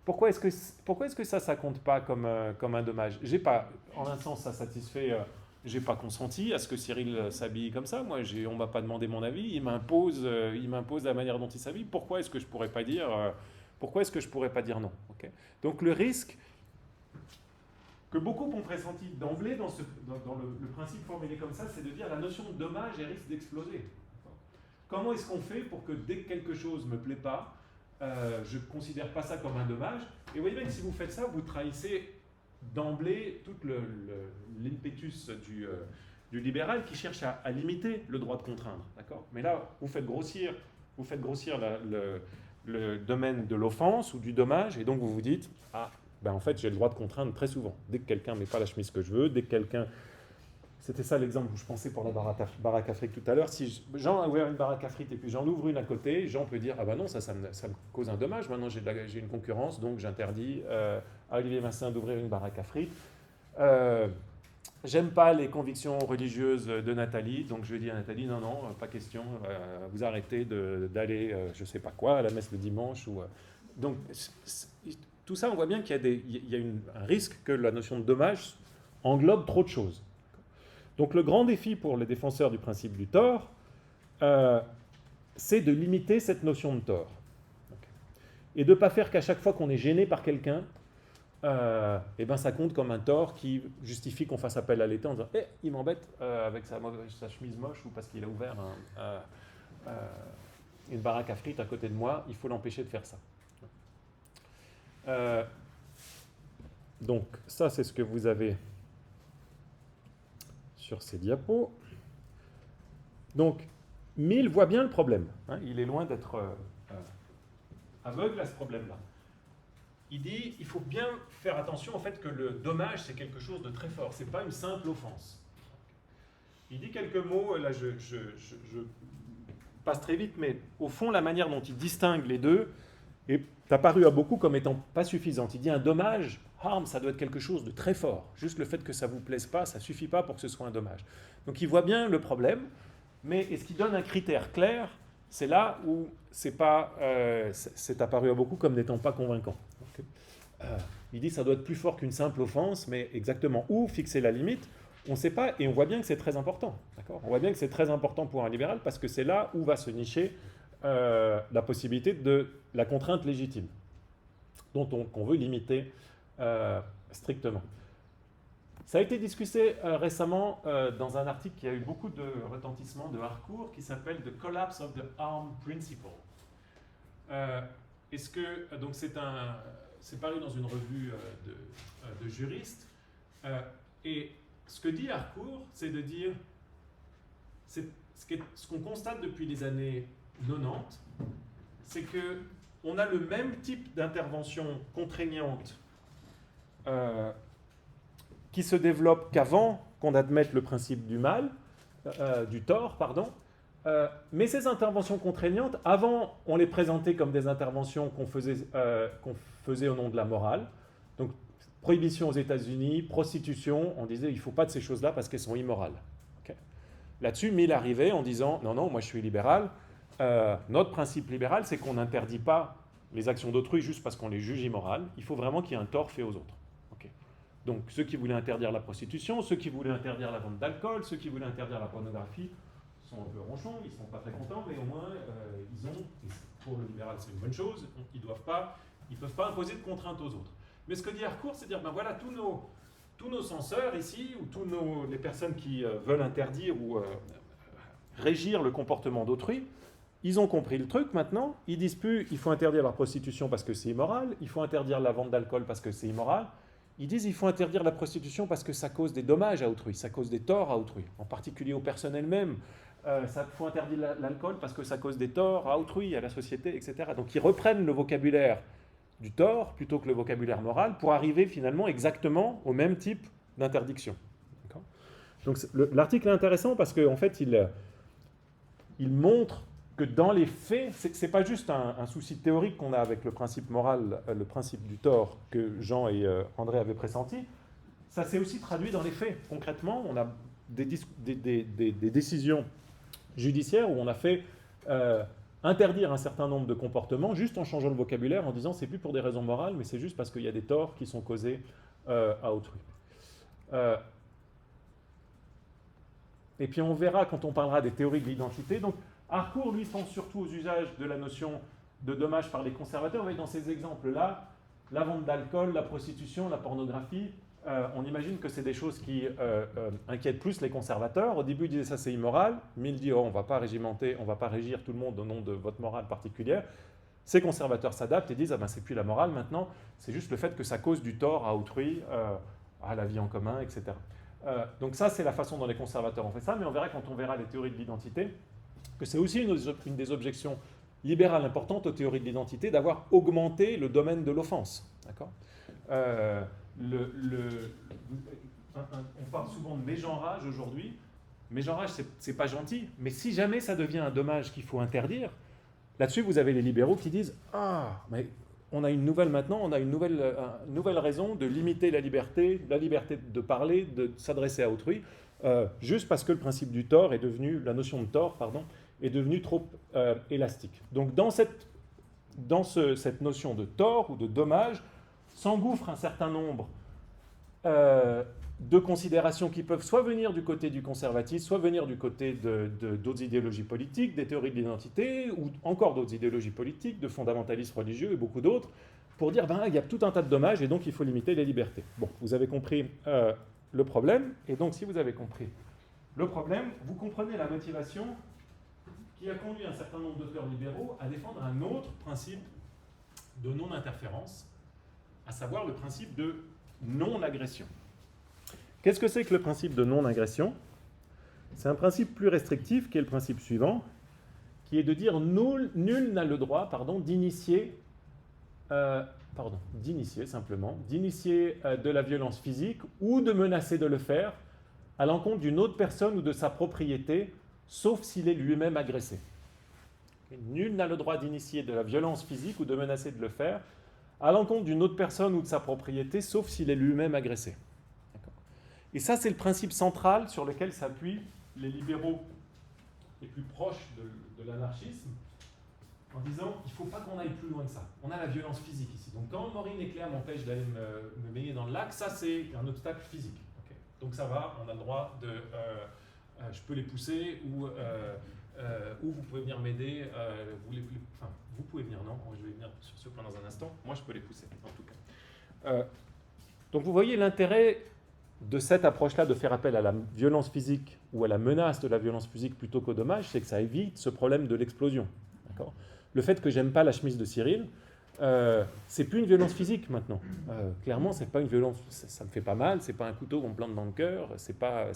pourquoi est-ce que ça compte pas comme un dommage? J'ai pas, en un sens, ça satisfait... j'ai pas consenti à ce que Cyril s'habille comme ça. Moi, on m'a pas demandé mon avis. Il m'impose la manière dont il s'habille. Pourquoi est-ce que je pourrais pas dire non? Okay. Donc le risque que beaucoup ont pressenti d'emblée dans le principe formulé comme ça, c'est de dire la notion de dommage elle risque d'exploser. Comment est-ce qu'on fait pour que dès que quelque chose me plaît pas, je ne considère pas ça comme un dommage? Et vous voyez bien que si vous faites ça, vous trahissez d'emblée tout l'impetus du libéral qui cherche à limiter le droit de contraindre. D'accord? Mais là, vous faites grossir le domaine de l'offense ou du dommage, et donc vous vous dites, ah, ben en fait j'ai le droit de contraindre très souvent. Dès que quelqu'un ne met pas la chemise que je veux, dès que quelqu'un... C'était ça l'exemple où je pensais pour la baraque à frites tout à l'heure. Si Jean a ouvert une baraque à frites et puis j'en ouvre une à côté, Jean peut dire, ah ben non, ça me cause un dommage, maintenant j'ai une concurrence, donc j'interdis à Olivier Vincent d'ouvrir une baraque à frites. J'aime pas les convictions religieuses de Nathalie, donc je dis à Nathalie, non, pas question, vous arrêtez d'aller, je sais pas quoi, à la messe le dimanche. Donc, tout ça, on voit bien qu'il y a un risque que la notion de dommage englobe trop de choses. Donc, le grand défi pour les défenseurs du principe du tort, c'est de limiter cette notion de tort. Et de ne pas faire qu'à chaque fois qu'on est gêné par quelqu'un, et ben ça compte comme un tort qui justifie qu'on fasse appel à l'État en disant il m'embête avec sa chemise moche ou parce qu'il a ouvert une baraque à frites à côté de moi, il faut l'empêcher de faire ça. Donc ça c'est ce que vous avez sur ces diapos. Donc Mill voit bien le problème, hein, il est loin d'être aveugle à ce problème-là. Il dit il faut bien faire attention au fait que le dommage, c'est quelque chose de très fort. Ce n'est pas une simple offense. Il dit quelques mots, là je passe très vite, mais au fond, la manière dont il distingue les deux est apparue à beaucoup comme étant pas suffisante. Il dit un dommage, harm, ça doit être quelque chose de très fort. Juste le fait que ça ne vous plaise pas, ça ne suffit pas pour que ce soit un dommage. Donc il voit bien le problème, mais est-ce qu'il donne un critère clair? C'est là où c'est apparu à beaucoup comme n'étant pas convaincant. Il dit que ça doit être plus fort qu'une simple offense, mais exactement où fixer la limite, on ne sait pas, et on voit bien que c'est très important. D'accord ? On voit bien que c'est très important pour un libéral, parce que c'est là où va se nicher la possibilité de la contrainte légitime, qu'on veut limiter strictement. Ça a été discuté récemment dans un article qui a eu beaucoup de retentissement de Harcourt, qui s'appelle « The Collapse of the Harm Principle ». Donc c'est paru dans une revue de juristes, et ce que dit Harcourt, c'est de dire, ce qu'on constate depuis les années 90, c'est qu'on a le même type d'intervention contraignante qui se développe qu'avant qu'on admette le principe du tort, mais ces interventions contraignantes, avant, on les présentait comme des interventions qu'on faisait au nom de la morale. Donc, prohibition aux États-Unis, prostitution, on disait il ne faut pas de ces choses-là parce qu'elles sont immorales. Okay. Là-dessus, Mill arrivait en disant non, moi je suis libéral. Notre principe libéral, c'est qu'on n'interdit pas les actions d'autrui juste parce qu'on les juge immorales. Il faut vraiment qu'il y ait un tort fait aux autres. Okay. Donc, ceux qui voulaient interdire la prostitution, ceux qui voulaient interdire la vente d'alcool, ceux qui voulaient interdire la pornographie, sont un peu ronchons, ils ne sont pas très contents, mais au moins, ils ont, et pour le libéral c'est une bonne chose, ils ne peuvent pas imposer de contraintes aux autres. Mais ce que dit Harcourt, c'est dire, ben voilà, tous nos censeurs ici, ou les personnes qui veulent interdire ou régir le comportement d'autrui, ils ont compris le truc maintenant, ils disent plus, il faut interdire la prostitution parce que c'est immoral, il faut interdire la vente d'alcool parce que c'est immoral, Ils disent qu'il faut interdire la prostitution parce que ça cause des dommages à autrui, ça cause des torts à autrui, en particulier aux personnes elles-mêmes. Ça faut interdire l'alcool parce que ça cause des torts à autrui, à la société, etc. Donc ils reprennent le vocabulaire du tort plutôt que le vocabulaire moral pour arriver finalement exactement au même type d'interdiction. D'accord ? Donc l'article est intéressant parce qu'en fait il montre que dans les faits, ce n'est pas juste un souci théorique qu'on a avec le principe moral, le principe du tort que Jean et André avaient pressenti, ça s'est aussi traduit dans les faits. Concrètement, on a des décisions judiciaires où on a fait interdire un certain nombre de comportements juste en changeant le vocabulaire, en disant c'est plus pour des raisons morales, mais c'est juste parce qu'il y a des torts qui sont causés à autrui. Et puis on verra quand on parlera des théories de l'identité. Donc Harcourt, lui, pense surtout aux usages de la notion de dommage par les conservateurs. Vous voyez dans ces exemples-là, la vente d'alcool, la prostitution, la pornographie, on imagine que c'est des choses qui inquiètent plus les conservateurs. Au début, ils disaient ça c'est immoral, mais ils disent oh, on ne va pas régimenter, on ne va pas régir tout le monde au nom de votre morale particulière. Ces conservateurs s'adaptent et disent ah ben c'est plus la morale maintenant, c'est juste le fait que ça cause du tort à autrui, à la vie en commun, etc. Donc ça c'est la façon dont les conservateurs ont fait ça, mais on verra quand on verra les théories de l'identité que c'est aussi une des objections libérales importantes aux théories de l'identité d'avoir augmenté le domaine de l'offense. D'accord ? On parle souvent de mégenrage aujourd'hui. Mégenrage, c'est pas gentil, mais si jamais ça devient un dommage qu'il faut interdire, là-dessus vous avez les libéraux qui disent ah, mais on a une nouvelle maintenant, on a une nouvelle raison de limiter la liberté de parler, de s'adresser à autrui, juste parce que le principe du tort est devenu, la notion de tort, pardon, est devenue trop élastique. Donc dans cette notion de tort ou de dommage, s'engouffre un certain nombre de considérations qui peuvent soit venir du côté du conservatisme, soit venir du côté d'autres idéologies politiques, des théories de l'identité, ou encore d'autres idéologies politiques, de fondamentalisme religieux et beaucoup d'autres, pour dire ben, il y a tout un tas de dommages et donc il faut limiter les libertés. Bon, vous avez compris le problème, et donc si vous avez compris le problème, vous comprenez la motivation qui a conduit un certain nombre d'auteurs libéraux à défendre un autre principe de non-interférence, à savoir le principe de non-agression. Qu'est-ce que c'est que le principe de non-agression ? C'est un principe plus restrictif qui est le principe suivant, qui est de dire nul n'a le droit d'initier simplement, d'initier de la violence physique ou de menacer de le faire à l'encontre d'une autre personne ou de sa propriété, sauf s'il est lui-même agressé. Nul n'a le droit d'initier de la violence physique ou de menacer de le faire à l'encontre d'une autre personne ou de sa propriété, sauf s'il est lui-même agressé. D'accord ? Et ça, c'est le principe central sur lequel s'appuient les libéraux les plus proches de l'anarchisme, en disant il ne faut pas qu'on aille plus loin que ça. On a la violence physique ici. Donc quand Maureen et Claire m'empêchent d'aller me baigner dans le lac, ça c'est un obstacle physique. Okay ? Donc ça va, on a le droit de... je peux les pousser ou vous pouvez venir m'aider. Vous pouvez venir, non ? Je vais venir sur ce point dans un instant. Moi, je peux les pousser, en tout cas. Donc, vous voyez l'intérêt de cette approche-là, de faire appel à la violence physique ou à la menace de la violence physique plutôt qu'au dommage, c'est que ça évite ce problème de l'explosion. D'accord ? Le fait que j'aime pas la chemise de Cyril, c'est plus une violence physique maintenant. Clairement, c'est pas une violence, ça me fait pas mal, c'est pas un couteau qu'on me plante dans le cœur, c'est pas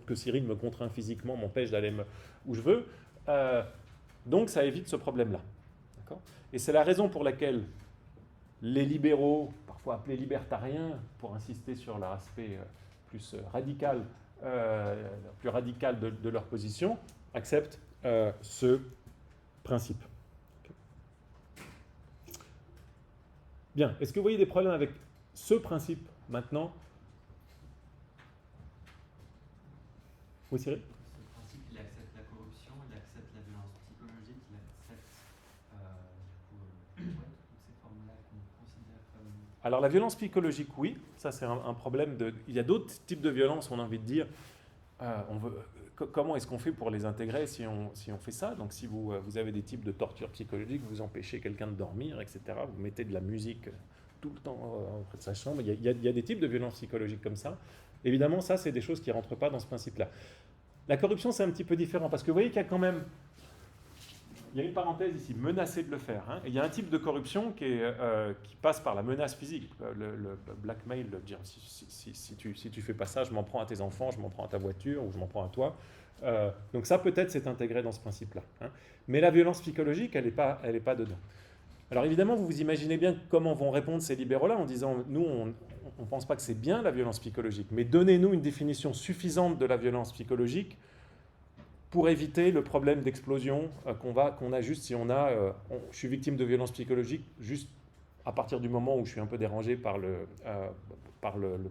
que Cyril me contraint physiquement, m'empêche d'aller où je veux. Donc ça évite ce problème-là. D'accord ? Et c'est la raison pour laquelle les libéraux, parfois appelés libertariens, pour insister sur l'aspect plus radical, de leur position, acceptent ce principe. Bien, est-ce que vous voyez des problèmes avec ce principe maintenant ? Oui, Cyril ? Ce principe, il accepte la corruption, il accepte la violence psychologique, il accepte toutes ces formes-là qu'on considère comme... Alors la violence psychologique, oui, ça c'est un problème de... Il y a d'autres types de violences, on a envie de dire, comment est-ce qu'on fait pour les intégrer si on fait ça ? Donc si vous avez des types de torture psychologique, vous empêchez quelqu'un de dormir, etc., vous mettez de la musique tout le temps près de sa chambre, il y a des types de violences psychologiques comme ça. Évidemment, ça c'est des choses qui ne rentrent pas dans ce principe-là. La corruption, c'est un petit peu différent, parce que vous voyez qu'il y a quand même il y a une parenthèse ici, menacer de le faire. Hein. Et il y a un type de corruption qui passe par la menace physique, le blackmail, dire si tu fais pas ça, je m'en prends à tes enfants, je m'en prends à ta voiture ou je m'en prends à toi. Donc ça peut-être c'est intégré dans ce principe-là. Hein. Mais la violence psychologique, elle n'est pas dedans. Alors évidemment, vous vous imaginez bien comment vont répondre ces libéraux-là en disant, nous, on ne pense pas que c'est bien la violence psychologique, mais donnez-nous une définition suffisante de la violence psychologique pour éviter le problème d'explosion qu'on a juste si je suis victime de violence psychologique juste à partir du moment où je suis un peu dérangé par le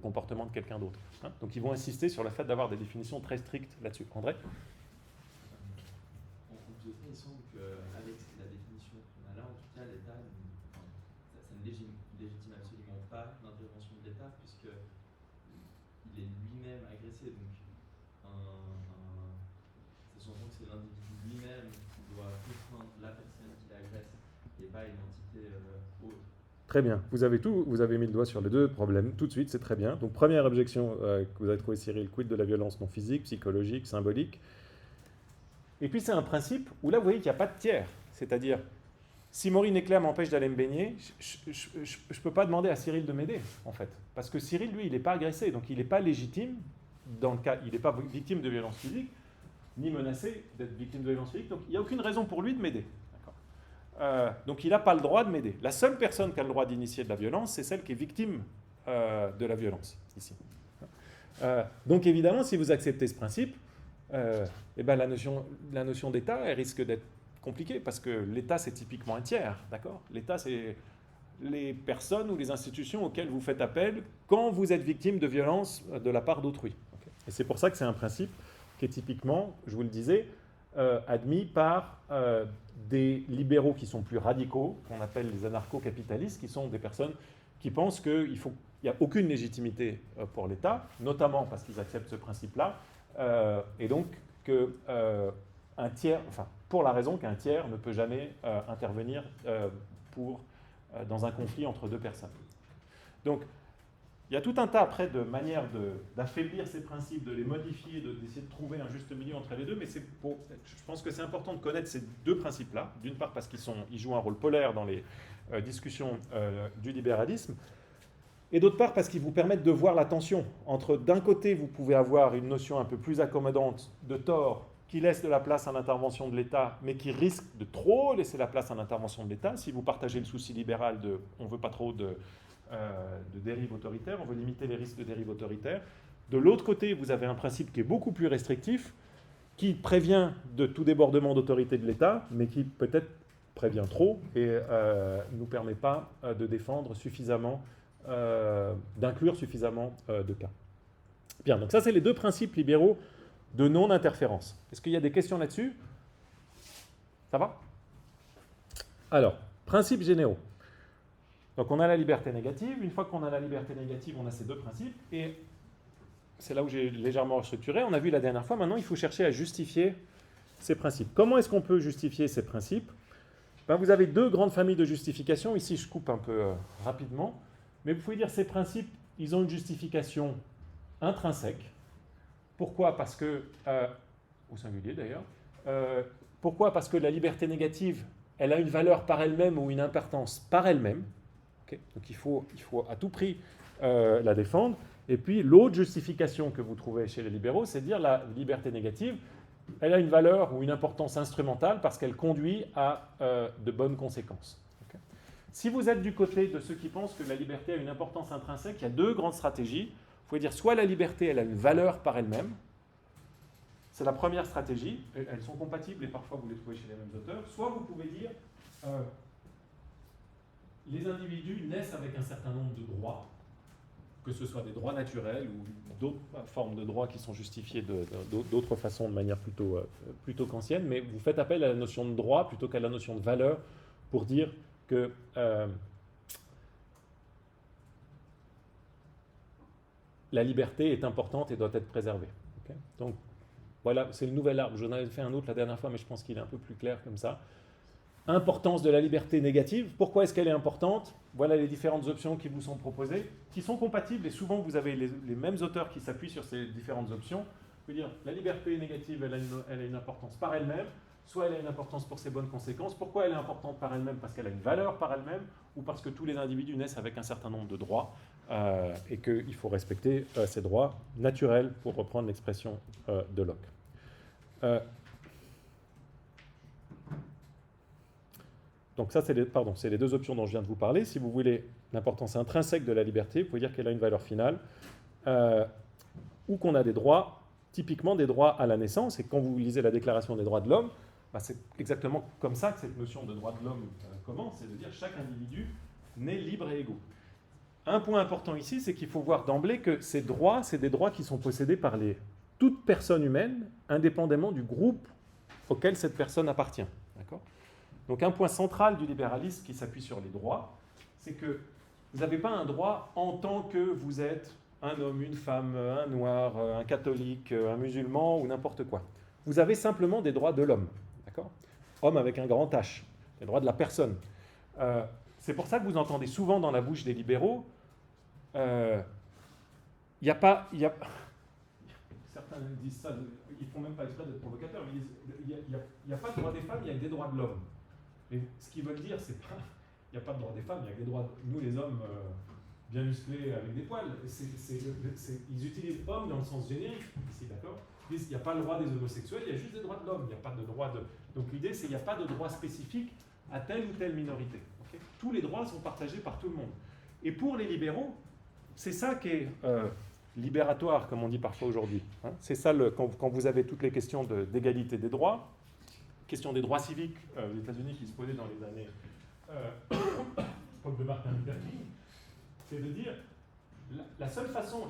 comportement de quelqu'un d'autre. Hein. Donc ils vont insister sur le fait d'avoir des définitions très strictes là-dessus. André ? Il semble qu'avec la définition qu'on a là, en tout cas, l'État, ça ne légitime absolument pas l'intervention de l'État, puisqu'il est lui-même agressé. Donc, ça s'entend que c'est l'individu lui-même qui doit contraindre la personne qui l'agresse et pas une entité autre. Très bien. Vous avez mis le doigt sur les deux problèmes tout de suite, c'est très bien. Donc, première objection que vous avez trouvée, Cyril, quid de la violence non physique, psychologique, symbolique. Et puis c'est un principe où là vous voyez qu'il n'y a pas de tiers. C'est-à-dire, si Maureen et Claire m'empêchent d'aller me baigner, je ne peux pas demander à Cyril de m'aider, en fait. Parce que Cyril, lui, il n'est pas agressé, donc il n'est pas légitime, dans le cas, il n'est pas victime de violence physique, ni menacé d'être victime de violence physique, donc il n'y a aucune raison pour lui de m'aider. Donc il n'a pas le droit de m'aider. La seule personne qui a le droit d'initier de la violence, c'est celle qui est victime de la violence, ici. Donc évidemment, si vous acceptez ce principe, la notion d'État, elle risque d'être compliquée parce que l'État, c'est typiquement un tiers, d'accord ? L'État, c'est les personnes ou les institutions auxquelles vous faites appel quand vous êtes victime de violence de la part d'autrui. Okay ? Et c'est pour ça que c'est un principe qui est typiquement, je vous le disais, admis par des libéraux qui sont plus radicaux, qu'on appelle les anarcho-capitalistes, qui sont des personnes qui pensent qu'il n'y a aucune légitimité pour l'État, notamment parce qu'ils acceptent ce principe-là, et donc pour la raison qu'un tiers ne peut jamais intervenir dans un conflit entre deux personnes. Donc, il y a tout un tas après de manières d'affaiblir ces principes, de les modifier, d'essayer de trouver un juste milieu entre les deux, mais je pense que c'est important de connaître ces deux principes-là, d'une part parce qu'ils jouent un rôle polaire dans les discussions du libéralisme, et d'autre part parce qu'ils vous permettent de voir la tension entre, d'un côté, vous pouvez avoir une notion un peu plus accommodante de tort qui laisse de la place à l'intervention de l'État, mais qui risque de trop laisser la place à l'intervention de l'État. Si vous partagez le souci libéral on ne veut pas trop de dérive autoritaire, on veut limiter les risques de dérive autoritaire. De l'autre côté, vous avez un principe qui est beaucoup plus restrictif, qui prévient de tout débordement d'autorité de l'État, mais qui peut-être prévient trop et ne nous permet pas de défendre suffisamment, d'inclure suffisamment de cas. Bien, donc ça c'est les deux principes libéraux de non-interférence. Est-ce qu'il y a des questions là-dessus ? Ça va ? Alors, principes généraux. Donc on a la liberté négative. Une fois qu'on a la liberté négative, on a ces deux principes. Et c'est là où j'ai légèrement restructuré. On a vu la dernière fois. Maintenant, il faut chercher à justifier ces principes. Comment est-ce qu'on peut justifier ces principes ? Vous avez deux grandes familles de justification. Ici, je coupe un peu rapidement. Mais vous pouvez dire que ces principes, ils ont une justification intrinsèque. Pourquoi ? Parce que, au singulier d'ailleurs, pourquoi ? Parce que la liberté négative, elle a une valeur par elle-même ou une importance par elle-même. Okay ? Donc il faut à tout prix la défendre. Et puis l'autre justification que vous trouvez chez les libéraux, c'est de dire la liberté négative, elle a une valeur ou une importance instrumentale parce qu'elle conduit à de bonnes conséquences. Okay ? Si vous êtes du côté de ceux qui pensent que la liberté a une importance intrinsèque, il y a deux grandes stratégies. Vous pouvez dire soit la liberté, elle a une valeur par elle-même. C'est la première stratégie. Elles sont compatibles et parfois vous les trouvez chez les mêmes auteurs. Soit vous pouvez dire les individus naissent avec un certain nombre de droits, que ce soit des droits naturels ou d'autres formes de droits qui sont justifiés d'autres façons de manière plutôt kantienne, mais vous faites appel à la notion de droit plutôt qu'à la notion de valeur pour dire que la liberté est importante et doit être préservée. Okay ? Donc, voilà, c'est le nouvel arbre. J'en avais fait un autre la dernière fois, mais je pense qu'il est un peu plus clair comme ça. Importance de la liberté négative. Pourquoi est-ce qu'elle est importante ? Voilà les différentes options qui vous sont proposées, qui sont compatibles, et souvent vous avez les mêmes auteurs qui s'appuient sur ces différentes options. Je veux dire, la liberté négative, elle a une importance par elle-même. soit elle a une importance pour ses bonnes conséquences. Pourquoi elle est importante par elle-même? Parce qu'elle a une valeur par elle-même, ou parce que tous les individus naissent avec un certain nombre de droits, et qu'il faut respecter ces droits naturels, pour reprendre l'expression de Locke. Donc ça, c'est les deux options dont je viens de vous parler. Si vous voulez l'importance intrinsèque de la liberté, vous pouvez dire qu'elle a une valeur finale, ou qu'on a des droits, typiquement des droits à la naissance. Et quand vous lisez la Déclaration des droits de l'homme, c'est exactement comme ça que cette notion de droit de l'homme commence, c'est de dire chaque individu naît libre et égaux. Un point important ici, c'est qu'il faut voir d'emblée que ces droits, c'est des droits qui sont possédés par toute personne humaine, indépendamment du groupe auquel cette personne appartient. D'accord ? Donc un point central du libéralisme qui s'appuie sur les droits, c'est que vous n'avez pas un droit en tant que vous êtes un homme, une femme, un noir, un catholique, un musulman ou n'importe quoi. Vous avez simplement des droits de l'homme. D'accord ? Homme avec un grand H, les droits de la personne. C'est pour ça que vous entendez souvent dans la bouche des libéraux, certains disent ça, ils ne font même pas exprès d'être provocateurs, mais ils disent il n'y a pas de droits des femmes, il y a des droits de l'homme. Mais ce qu'ils veulent dire, c'est pas il n'y a pas de droits des femmes, il y a des droits de nous les hommes bien musclés avec des poils. Ils utilisent homme dans le sens générique ici, d'accord ? Ils disent il n'y a pas le droit des homosexuels, il y a juste des droits de l'homme, il n'y a pas de droit de... Donc l'idée, c'est qu'il n'y a pas de droit spécifique à telle ou telle minorité. Okay ? Tous les droits sont partagés par tout le monde. Et pour les libéraux, c'est ça qui est libératoire, comme on dit parfois aujourd'hui. Hein. C'est ça, quand vous avez toutes les questions d'égalité des droits, question des droits civiques aux États-Unis qui se posaient dans les années l'époque de Martin Luther King, c'est de dire la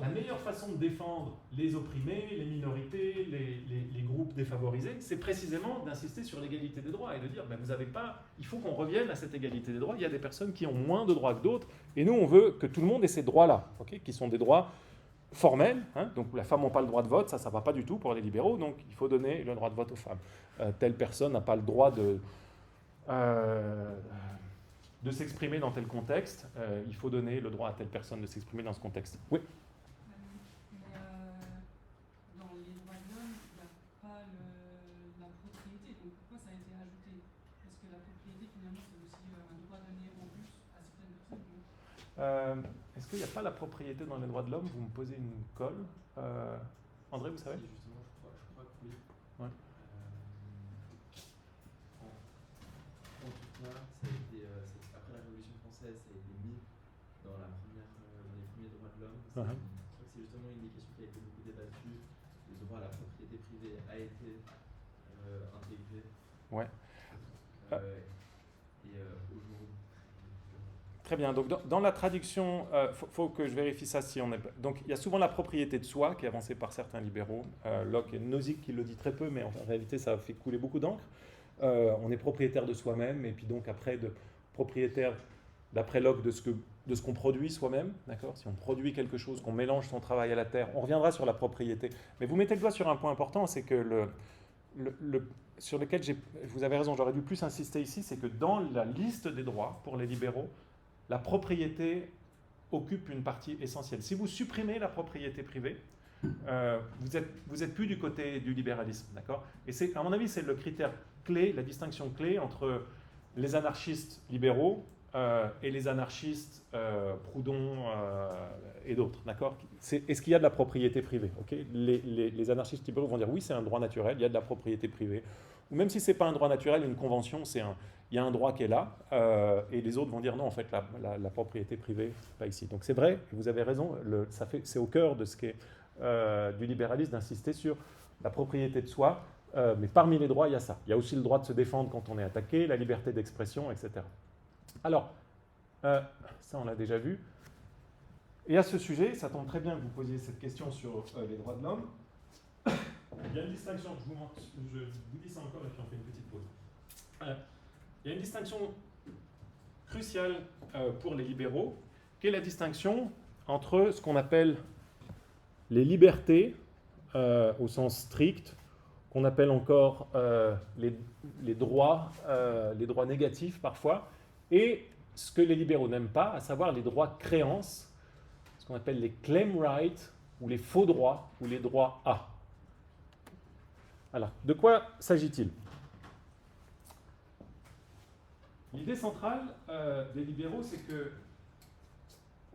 meilleure façon de défendre les opprimés, les minorités, les groupes défavorisés, c'est précisément d'insister sur l'égalité des droits et de dire vous avez pas, il faut qu'on revienne à cette égalité des droits. Il y a des personnes qui ont moins de droits que d'autres, et nous on veut que tout le monde ait ces droits-là, okay, qui sont des droits formels. Hein, donc la femme n'a pas le droit de vote, ça ne va pas du tout pour les libéraux, donc il faut donner le droit de vote aux femmes. Telle personne n'a pas le droit de s'exprimer dans tel contexte, il faut donner le droit à telle personne de s'exprimer dans ce contexte. Oui. Mais dans les droits de l'homme, il n'y a pas la propriété. Donc pourquoi ça a été ajouté? Parce que la propriété, finalement, c'est aussi un droit donné en plus à certaines personnes. Est-ce qu'il n'y a pas la propriété dans les droits de l'homme? Vous me posez une colle. André, vous savez? Si, justement, je crois que oui. Ouais. En tout cas, ça a été, après la Révolution française, ça a été mis dans les premiers droits de l'homme. Je crois que c'est justement une des questions qui a été beaucoup débattue. Le droit à la propriété privée a été intégré. Ouais. Aujourd'hui. Très bien. Donc dans la traduction, faut que je vérifie ça si on est. Donc il y a souvent la propriété de soi qui est avancée par certains libéraux. Locke et Nozick qui le dit très peu, mais en réalité ça a fait couler beaucoup d'encre. On est propriétaire de soi-même, et puis donc après propriétaire, d'après Locke, de ce qu'on produit soi-même, d'accord ? Si on produit quelque chose, qu'on mélange son travail à la terre, on reviendra sur la propriété. Mais vous mettez le doigt sur un point important, c'est que sur lequel vous avez raison, j'aurais dû plus insister ici, c'est que dans la liste des droits pour les libéraux, la propriété occupe une partie essentielle. Si vous supprimez la propriété privée, vous êtes plus du côté du libéralisme, d'accord ? Et à mon avis, c'est le critère clé, la distinction clé entre les anarchistes libéraux et les anarchistes Proudhon et d'autres, d'accord ? Est-ce qu'il y a de la propriété privée, okay ? Les anarchistes libéraux vont dire oui, c'est un droit naturel, il y a de la propriété privée. Ou même si ce n'est pas un droit naturel, une convention, il y a un droit qui est là, et les autres vont dire non, en fait, la propriété privée, pas ici. Donc c'est vrai, vous avez raison, c'est au cœur de ce qu'est du libéralisme d'insister sur la propriété de soi, mais parmi les droits, il y a ça. Il y a aussi le droit de se défendre quand on est attaqué, la liberté d'expression, etc. Alors, ça on l'a déjà vu. Et à ce sujet, ça tombe très bien que vous posiez cette question sur les droits de l'homme. Il y a une distinction, je vous dis ça encore et puis on fait une petite pause. Il y a une distinction cruciale pour les libéraux, qui est la distinction entre ce qu'on appelle les libertés au sens strict, qu'on appelle encore les droits négatifs parfois, et ce que les libéraux n'aiment pas, à savoir les droits créances, ce qu'on appelle les claim rights, ou les faux droits, ou les droits A. Alors, de quoi s'agit-il ? L'idée centrale des libéraux, c'est que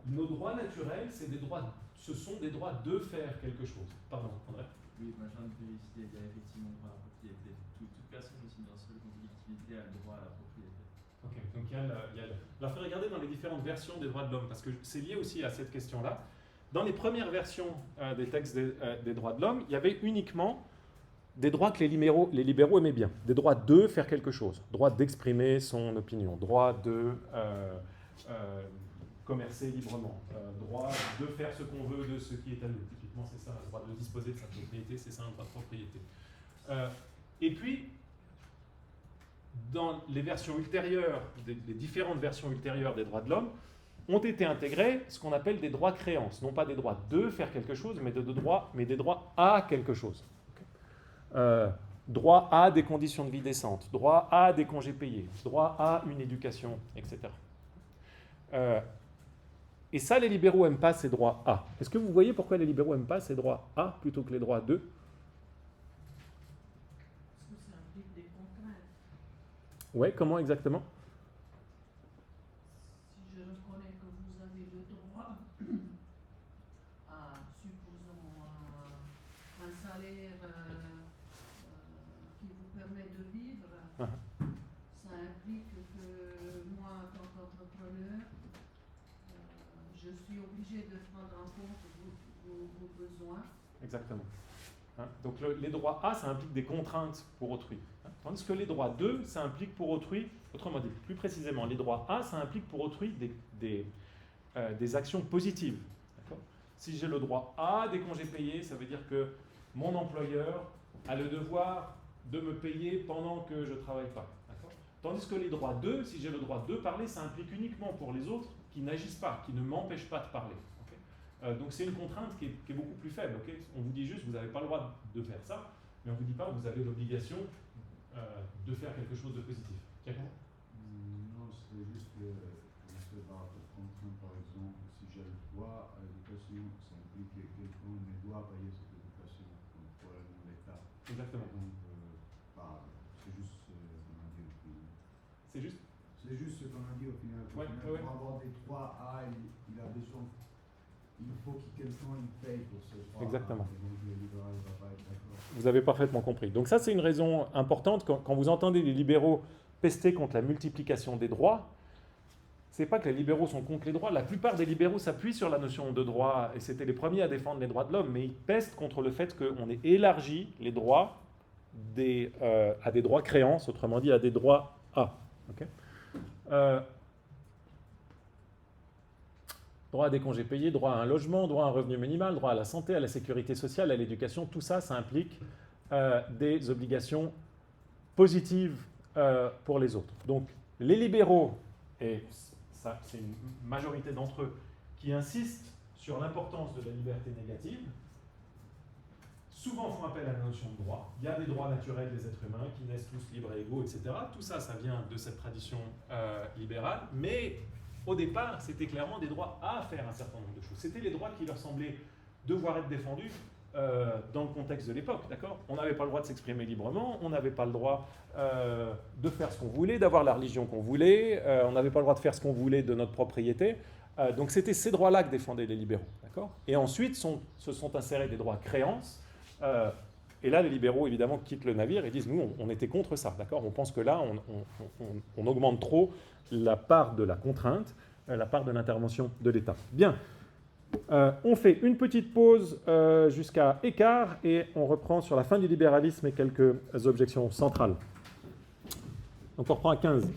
nos droits naturels, ce sont des droits de faire quelque chose. Pardon, André. Oui, moi je viens de vérifier, il y a effectivement le droit à la propriété. Toute personne aussi dans ce collectivité a le droit à la propriété. Ok, donc alors, il faut regarder dans les différentes versions des droits de l'homme, parce que c'est lié aussi à cette question-là. Dans les premières versions des textes des droits de l'homme, il y avait uniquement des droits que les libéraux aimaient bien. Des droits de faire quelque chose, droit d'exprimer son opinion, droit de commercer librement, droit de faire ce qu'on veut de ce qui est à nous. Typiquement, c'est ça, le droit de disposer de sa propriété, c'est ça un droit de propriété. Et puis, dans les versions ultérieures, les différentes versions ultérieures des droits de l'homme, ont été intégrés ce qu'on appelle des droits créances. Non pas des droits de faire quelque chose, mais des droits à quelque chose. Droit à des conditions de vie décentes, droit à des congés payés, droit à une éducation, etc. Et ça, les libéraux n'aiment pas ces droits à. Est-ce que vous voyez pourquoi les libéraux n'aiment pas ces droits à plutôt que les droits de? Parce que ça implique des contraintes. Oui, comment exactement? Si je reconnais que vous avez le droit à, supposons, un salaire qui vous permet de vivre, ça implique que moi, en tant qu'entrepreneur, je suis obligé de prendre en compte vos besoins. Exactement. Donc les droits à, ça implique des contraintes pour autrui. Tandis que les droits de, ça implique pour autrui, autrement dit, plus précisément, les droits à, ça implique pour autrui des actions positives. D'accord ? Si j'ai le droit à des congés payés, ça veut dire que mon employeur a le devoir de me payer pendant que je ne travaille pas. D'accord ? Tandis que les droits de, si j'ai le droit de parler, ça implique uniquement pour les autres qui n'agissent pas, qui ne m'empêchent pas de parler. Donc c'est une contrainte qui est beaucoup plus faible. Okay, on vous dit juste, vous n'avez pas le droit de faire ça, mais on ne vous dit pas, vous avez l'obligation de faire quelque chose de positif. Non, c'est juste que par rapport aux contraintes, par exemple, si j'ai le droit à l'éducation, ça implique que quelqu'un me doit payer cette éducation pour l'État. Exactement. Donc, c'est juste ce qu'on a dit au final. C'est juste. C'est juste ce qu'on a dit au final. Pour avoir des droits à, il a besoin. Il faut que quelqu'un paye pour ce droit. Exactement. Donc le libéral ne va pas être d'accord. Vous avez parfaitement compris. Donc ça, c'est une raison importante. Quand vous entendez les libéraux pester contre la multiplication des droits, c'est pas que les libéraux sont contre les droits. La plupart des libéraux s'appuient sur la notion de droit, et c'était les premiers à défendre les droits de l'homme, mais ils pestent contre le fait qu'on ait élargi les droits à des droits créances, autrement dit à des droits à. Okay, droit à des congés payés, droit à un logement, droit à un revenu minimal, droit à la santé, à la sécurité sociale, à l'éducation, tout ça, ça implique des obligations positives pour les autres. Donc les libéraux, et ça c'est une majorité d'entre eux, qui insistent sur l'importance de la liberté négative, souvent font appel à la notion de droit. Il y a des droits naturels des êtres humains qui naissent tous libres et égaux, etc. Tout ça, ça vient de cette tradition libérale, mais au départ, c'était clairement des droits à faire un certain nombre de choses. C'était les droits qui leur semblaient devoir être défendus dans le contexte de l'époque, d'accord ? On n'avait pas le droit de s'exprimer librement, on n'avait pas le droit de faire ce qu'on voulait, d'avoir la religion qu'on voulait, on n'avait pas le droit de faire ce qu'on voulait de notre propriété. Donc c'était ces droits-là que défendaient les libéraux, d'accord ? Et ensuite se sont insérés des droits créances. Et là, les libéraux, évidemment, quittent le navire et disent, nous, on était contre ça, d'accord ? On pense que là, on augmente trop la part de la contrainte, la part de l'intervention de l'État. Bien, on fait une petite pause jusqu'à écart et on reprend sur la fin du libéralisme et quelques objections centrales. Donc on reprend à 15.